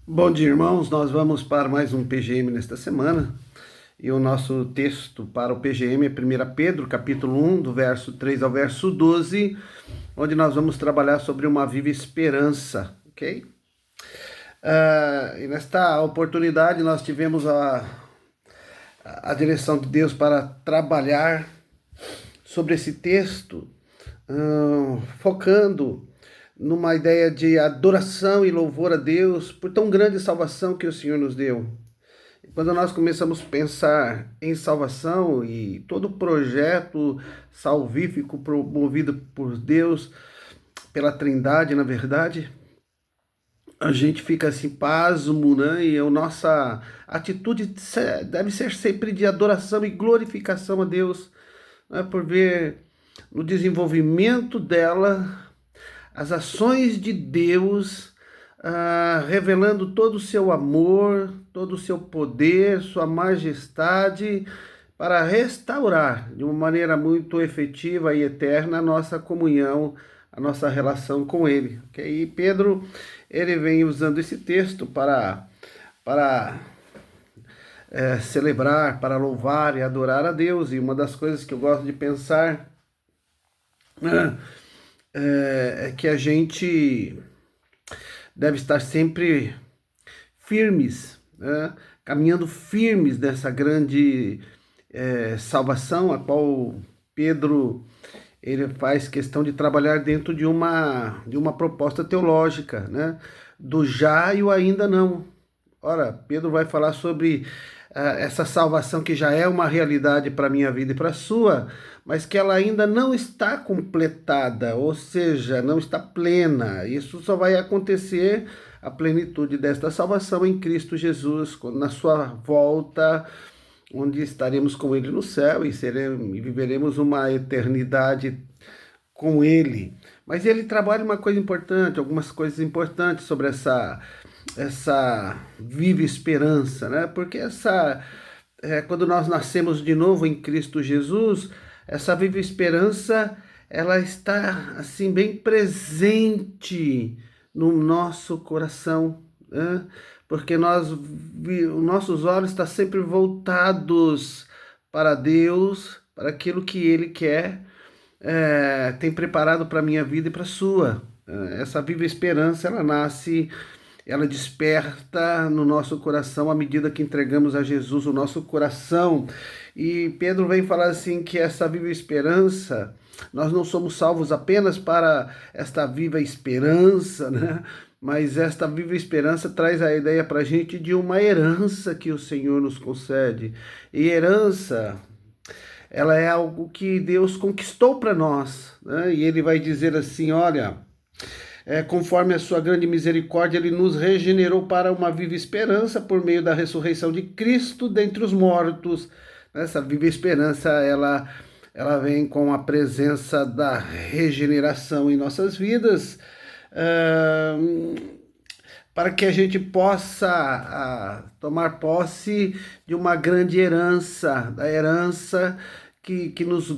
Bom dia, irmãos. Nós vamos para mais um PGM nesta semana. E o nosso texto para o PGM é 1 Pedro, capítulo 1, do verso 3 ao verso 12, onde nós vamos trabalhar sobre uma viva esperança, ok? E nesta oportunidade nós tivemos a direção de Deus para trabalhar sobre esse texto, focando numa ideia de adoração e louvor a Deus por tão grande salvação que o Senhor nos deu. Quando nós começamos a pensar em salvação e todo o projeto salvífico promovido por Deus, pela Trindade, na verdade, a gente fica assim, pasmo, né? E a nossa atitude deve ser sempre de adoração e glorificação a Deus, né? Por ver no desenvolvimento dela as ações de Deus, revelando todo o seu amor, todo o seu poder, sua majestade, para restaurar de uma maneira muito efetiva e eterna a nossa comunhão, a nossa relação com Ele. Okay? E Pedro, ele vem usando esse texto para celebrar, para louvar e adorar a Deus. E uma das coisas que eu gosto de pensar é que a gente deve estar sempre firmes, né? Caminhando firmes nessa grande salvação, a qual Pedro ele faz questão de trabalhar dentro de uma proposta teológica, né? Do já e o ainda não. Ora, Pedro vai falar sobre essa salvação que já é uma realidade para a minha vida e para a sua, mas que ela ainda não está completada, ou seja, não está plena. Isso só vai acontecer a plenitude desta salvação em Cristo Jesus, na sua volta, onde estaremos com Ele no céu e viveremos uma eternidade com Ele. Mas ele trabalha uma coisa importante, algumas coisas importantes sobre essa viva esperança, né? Porque quando nós nascemos de novo em Cristo Jesus, essa viva esperança, ela está assim bem presente no nosso coração, né? Porque os nossos olhos estão sempre voltados para Deus, para aquilo que Ele quer, tem preparado para a minha vida e para a sua. Essa viva esperança, ela nasce, ela desperta no nosso coração à medida que entregamos a Jesus o nosso coração. E Pedro vem falar assim que essa viva esperança, nós não somos salvos apenas para esta viva esperança, né? Mas esta viva esperança traz a ideia para a gente de uma herança que o Senhor nos concede. E herança, ela é algo que Deus conquistou para nós, né? E ele vai dizer assim, olha, conforme a sua grande misericórdia, ele nos regenerou para uma viva esperança por meio da ressurreição de Cristo dentre os mortos. Essa viva esperança, ela vem com a presença da regeneração em nossas vidas, para que a gente possa tomar posse de uma grande herança, da herança que nos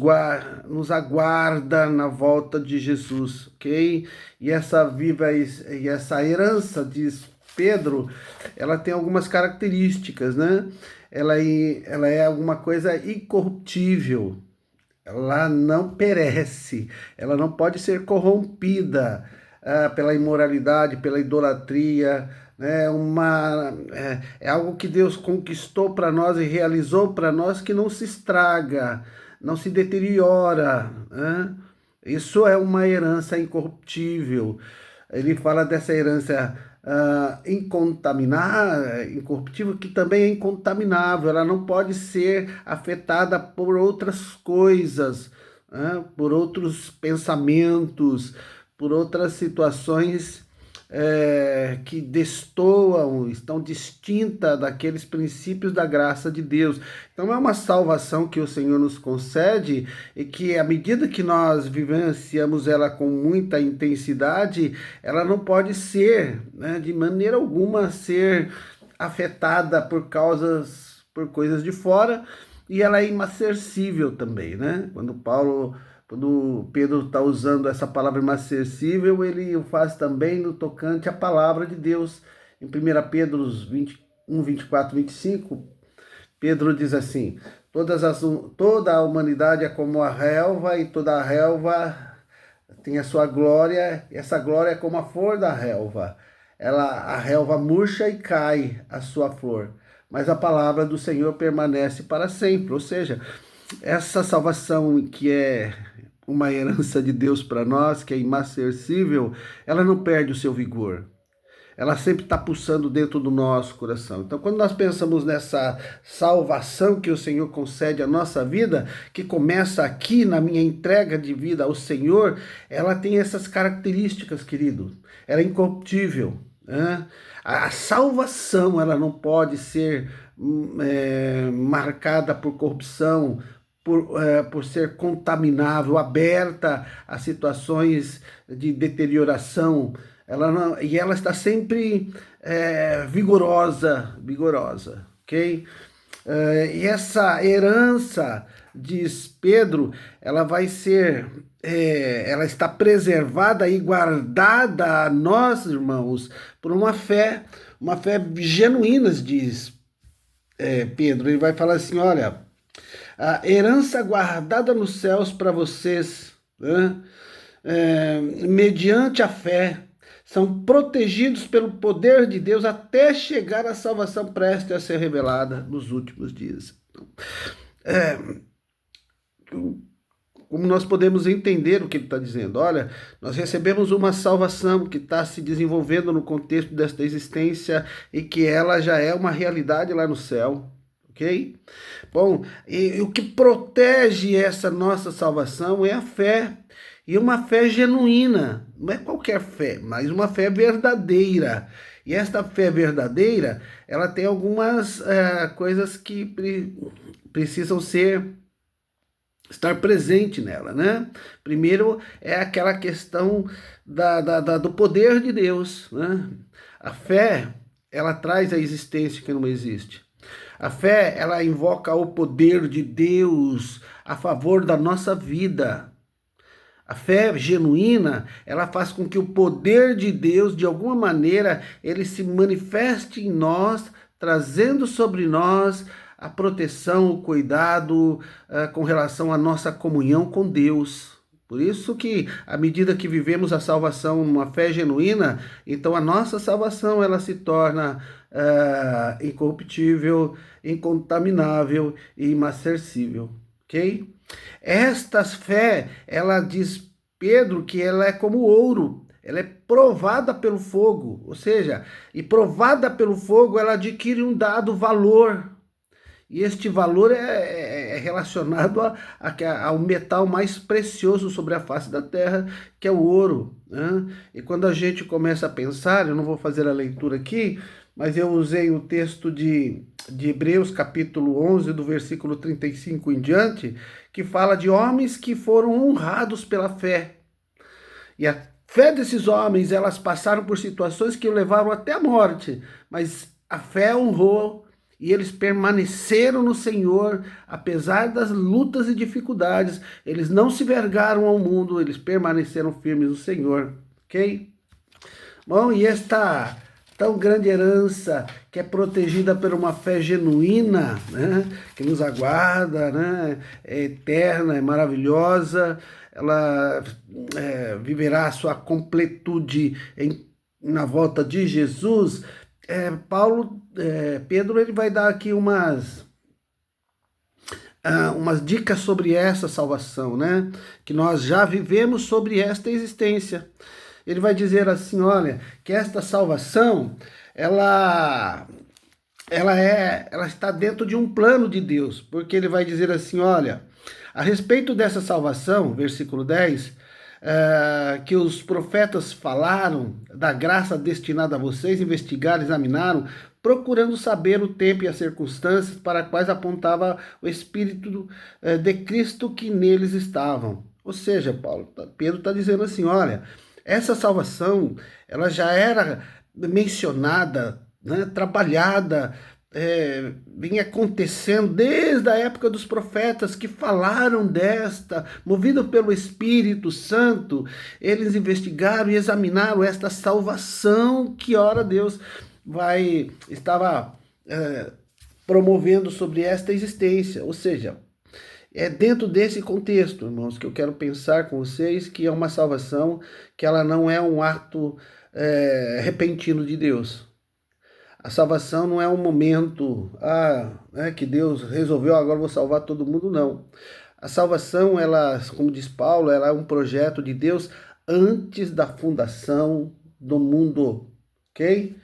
aguarda na volta de Jesus, ok? E essa herança, diz Pedro, ela tem algumas características, né? Ela é alguma coisa incorruptível, ela não perece, ela não pode ser corrompida pela imoralidade, pela idolatria, né? É algo que Deus conquistou para nós e realizou para nós que não se estraga, não se deteriora, né? Isso é uma herança incorruptível. Ele fala dessa herança incorruptível, que também é incontaminável, ela não pode ser afetada por outras coisas, né? Por outros pensamentos, por outras situações que destoam, estão distintas daqueles princípios da graça de Deus. Então é uma salvação que o Senhor nos concede e que, à medida que nós vivenciamos ela com muita intensidade, ela não pode ser, né, de maneira alguma, ser afetada por coisas de fora, e ela é inacessível também, né? Quando Pedro está usando essa palavra inacessível, ele o faz também no tocante à palavra de Deus. em 1 Pedro 21, 24, 25, Pedro diz assim: toda a humanidade é como a relva, e toda a relva tem a sua glória, e essa glória é como a flor da relva. A relva murcha e cai a sua flor, mas a palavra do Senhor permanece para sempre. Ou seja, essa salvação que é uma herança de Deus para nós, que é imarcessível, ela não perde o seu vigor. Ela sempre está pulsando dentro do nosso coração. Então, quando nós pensamos nessa salvação que o Senhor concede à nossa vida, que começa aqui na minha entrega de vida ao Senhor, ela tem essas características, querido. Ela é incorruptível. Né? A salvação, ela não pode ser marcada por corrupção, por ser contaminável, aberta a situações de deterioração. Ela está sempre vigorosa, ok? E essa herança, diz Pedro, ela vai ser, ela está preservada e guardada a nós, irmãos, por uma fé genuína, diz Pedro. Ele vai falar assim, olha, a herança guardada nos céus para vocês, né? Mediante a fé, são protegidos pelo poder de Deus até chegar à salvação prestes a ser revelada nos últimos dias. Como nós podemos entender o que ele está dizendo? Olha, nós recebemos uma salvação que está se desenvolvendo no contexto desta existência e que ela já é uma realidade lá no céu. Ok? Bom, e o que protege essa nossa salvação é a fé. E uma fé genuína, não é qualquer fé, mas uma fé verdadeira. E esta fé verdadeira, ela tem algumas coisas que precisam estar presente nela, né? Primeiro é aquela questão do poder de Deus, né? A fé, ela traz a existência que não existe. A fé, ela invoca o poder de Deus a favor da nossa vida. A fé genuína, ela faz com que o poder de Deus, de alguma maneira, ele se manifeste em nós, trazendo sobre nós a proteção, o cuidado com relação à nossa comunhão com Deus. Por isso que, à medida que vivemos a salvação numa fé genuína, então a nossa salvação ela se torna incorruptível, incontaminável e imarcessível, ok? Esta fé, ela diz Pedro que ela é como ouro, ela é provada pelo fogo, ou seja, e provada pelo fogo ela adquire um dado valor. E este valor é relacionado ao metal mais precioso sobre a face da terra, que é o ouro, né? E quando a gente começa a pensar, eu não vou fazer a leitura aqui, mas eu usei o texto de Hebreus, capítulo 11, do versículo 35 em diante, que fala de homens que foram honrados pela fé. E a fé desses homens, elas passaram por situações que o levaram até a morte, mas a fé honrou e eles permaneceram no Senhor, apesar das lutas e dificuldades. Eles não se vergaram ao mundo, eles permaneceram firmes no Senhor, ok? Bom, e esta tão grande herança que é protegida por uma fé genuína, né, que nos aguarda, né, é eterna, é maravilhosa, ela viverá a sua completude na volta de Jesus. Pedro ele vai dar aqui umas dicas sobre essa salvação, né, que nós já vivemos sobre esta existência. Ele vai dizer assim, olha, que esta salvação, ela está dentro de um plano de Deus, porque ele vai dizer assim, olha, a respeito dessa salvação, versículo 10, que os profetas falaram da graça destinada a vocês, investigaram, examinaram, procurando saber o tempo e as circunstâncias para as quais apontava o Espírito de Cristo que neles estavam. Ou seja, Pedro está dizendo assim, olha, essa salvação, ela já era mencionada, né, trabalhada, vinha acontecendo desde a época dos profetas que falaram desta, movido pelo Espírito Santo, eles investigaram e examinaram esta salvação que ora Deus estava promovendo sobre esta existência. Ou seja, é dentro desse contexto, irmãos, que eu quero pensar com vocês que é uma salvação, que ela não é um ato repentino de Deus. A salvação não é um momento, que Deus resolveu, agora vou salvar todo mundo, não. A salvação, ela, como diz Paulo, ela é um projeto de Deus antes da fundação do mundo, ok?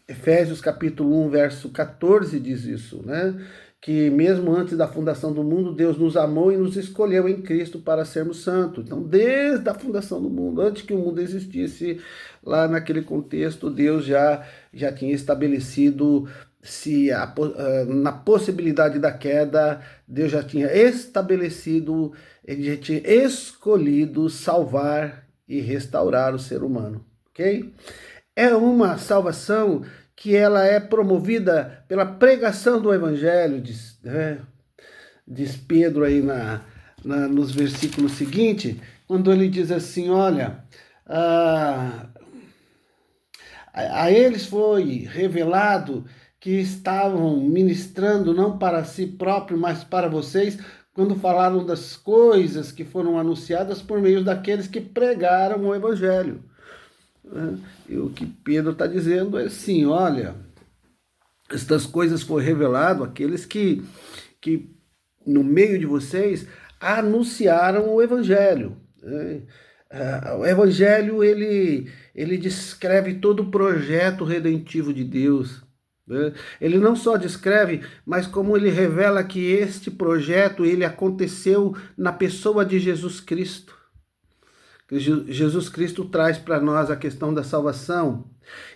Efésios capítulo 1, verso 14 diz isso, né? Que mesmo antes da fundação do mundo, Deus nos amou e nos escolheu em Cristo para sermos santos. Então, desde a fundação do mundo, antes que o mundo existisse, lá naquele contexto, Deus já tinha estabelecido, na possibilidade da queda, Deus já tinha estabelecido, ele já tinha escolhido salvar e restaurar o ser humano, ok? É uma salvação que ela é promovida pela pregação do Evangelho, diz Pedro aí nos versículos seguintes, quando ele diz assim, olha, a eles foi revelado que estavam ministrando não para si próprios, mas para vocês, quando falaram das coisas que foram anunciadas por meio daqueles que pregaram o Evangelho. E o que Pedro está dizendo é assim, olha, estas coisas foram reveladas àqueles que no meio de vocês anunciaram o Evangelho. O Evangelho, ele descreve todo o projeto redentivo de Deus. Ele não só descreve, mas como ele revela que este projeto ele aconteceu na pessoa de Jesus Cristo. Jesus Cristo traz para nós a questão da salvação.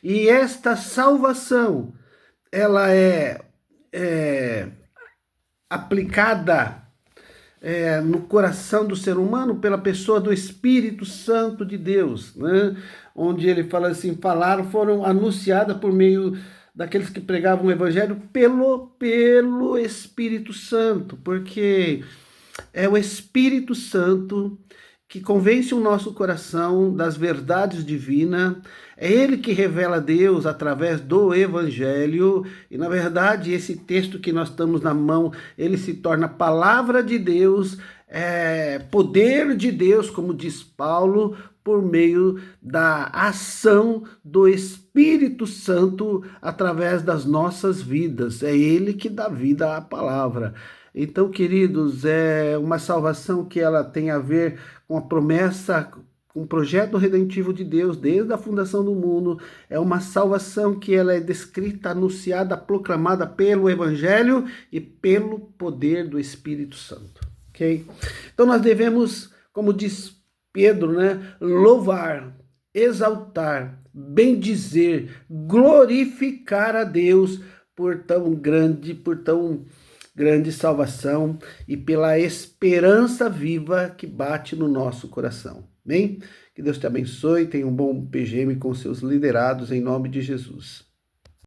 E esta salvação, ela é aplicada no coração do ser humano pela pessoa do Espírito Santo de Deus, né? Onde ele fala assim, foram anunciadas por meio daqueles que pregavam o Evangelho pelo Espírito Santo, porque é o Espírito Santo que convence o nosso coração das verdades divinas, é Ele que revela Deus através do Evangelho, e na verdade esse texto que nós estamos na mão, ele se torna palavra de Deus, poder de Deus, como diz Paulo, por meio da ação do Espírito Santo através das nossas vidas, é Ele que dá vida à palavra. Então, queridos, é uma salvação que ela tem a ver com a promessa, com o projeto redentivo de Deus desde a fundação do mundo. É uma salvação que ela é descrita, anunciada, proclamada pelo Evangelho e pelo poder do Espírito Santo, ok? Então nós devemos, como diz Pedro, né, louvar, exaltar, bendizer, glorificar a Deus por tão grande salvação e pela esperança viva que bate no nosso coração. Amém? Que Deus te abençoe, tenha um bom PGM com seus liderados em nome de Jesus.